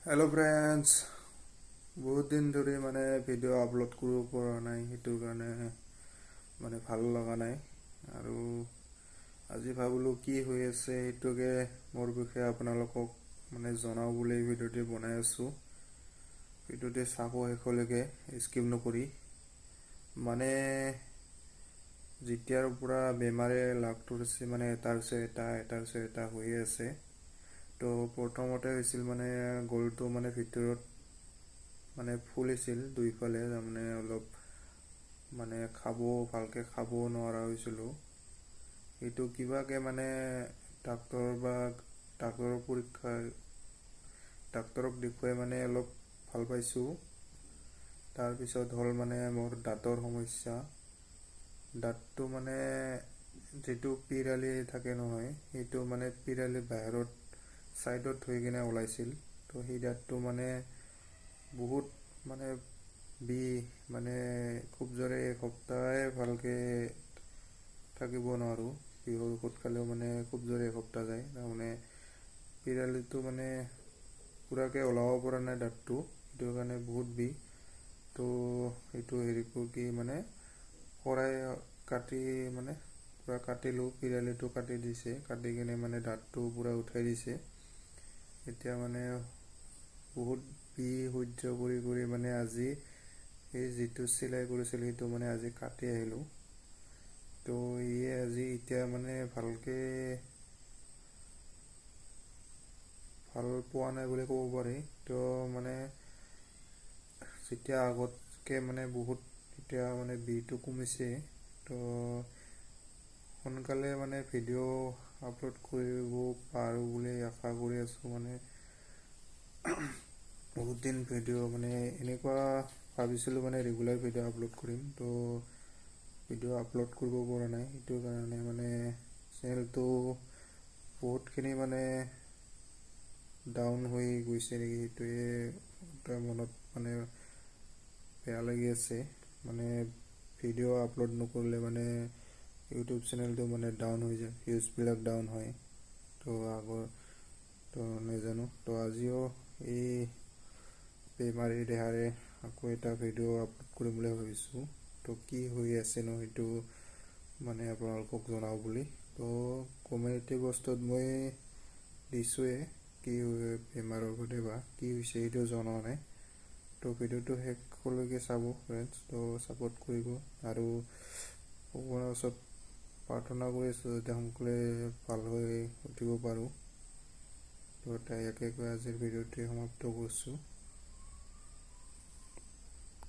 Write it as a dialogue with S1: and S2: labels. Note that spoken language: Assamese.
S1: হেল্ল' ফ্ৰেণ্ডছ, বহুত দিন ধৰি ভিডিঅ' আপলোড কৰিব পৰা নাই, সেইটো কাৰণে ভাল লগা নাই। আৰু আজি ভাবিলোঁ কি হৈ আছে সেইটোকে মোৰ বিষয়ে আপোনালোকক জনাওঁ বুলি ভিডিঅ'টি বনাই আছোঁ। ভিডিঅ'টি চাব শেষলৈকে স্কিপ নকৰি। যেতিয়াৰ পৰা বেমাৰে লাগ ধৰিছে এটাৰ পিছত এটা হৈয়ে আছে। তো প্ৰথমতে হৈছিল গলটো ভিতৰত ফুলিছিল দুইফালে, অলপ ভালকৈ খাব নোৱাৰা হৈছিলোঁ। এইটো কিবাকে ডাক্তৰক দেখুৱাই অলপ ভাল পাইছোঁ। তাৰপিছত হ'ল মোৰ দাঁতৰ সমস্যা। দাঁতটো যিটো পিৰালি থাকে নহয়, সেইটো পিৰালি বাহিৰত ছাইডত থৈ কিনে ওলাইছিল। তো সেই দাঁতটো বহুত খুব জোৰে এসপ্তাহে ভালকৈ থাকিব নোৱাৰোঁ। বিষৰ ঔষধ খালেও খুব জোৰে এসপ্তাহ যায়। পিৰালিটো পূৰাকৈ ওলাব পৰা নাই দাঁতটো, সেইটো কাৰণে বহুত বিষ। তো সেইটো শৰাই কাটি পূৰা কাটিলোঁ, পিৰালিটো কাটি দিছে, কাটি কিনে দাঁতটো পূৰা উঠাই দিছে। এতিয়া বহুত বিষ সহ্য কৰি আজি এই যিটো চিলাই কৰিছিলোঁ সেইটো আজি কাটি আহিলোঁ। তো এতিয়া ভালকৈ ভাল পোৱা নাই বুলি ক'ব পাৰি। তো যেতিয়া আগতকৈ বহুত এতিয়া বিষটো কমিছে। তো সোনকালে ভিডিঅ' আপলোড কৰিব পাৰোঁ বুলি আশা কৰি আছোঁ। বহুত দিন ভিডিঅ' এনেকুৱা ভাবিছিলোঁ ৰেগুলাৰ ভিডিঅ' আপলোড কৰিম। তো ভিডিঅ' আপলোড কৰিব পৰা নাই, সেইটো কাৰণে চেনেলটো বহুতখিনি ডাউন হৈ গৈছে নেকি, সেইটোৱে মনত বেয়া লাগি আছে। ভিডিঅ' আপলোড নকৰিলে ইউটিউব চেনেলটো ডাউন হৈ যায়, ভিউজবিলাক ডাউন হয়। তো নাজানো। তো আজিও এই বেমাৰী দেহাৰে আকৌ এটা ভিডিঅ' আপলোড কৰিম বুলি ভাবিছোঁ। তো কি হৈ আছেনো সেইটো আপোনালোকক জনাওঁ বুলি। তো কমিউনিটি পোষ্টত মই দিছোঁৱে কি বেমাৰৰ বাবে বা কি হৈছে সেইটো জনোৱা নাই। তো ভিডিঅ'টো শেষলৈকে চাব ফ্ৰেণ্ডছ। তো ছাপোৰ্ট কৰিব আৰু ভগৱানৰ ওচৰত প্ৰাৰ্থনা কৰি আছোঁ যাতে সোনকালে ভাল হৈ উঠিব পাৰোঁ। তো ইয়াকে কৈ আজিৰ ভিডিঅ'টি সমাপ্ত কৰিছোঁ।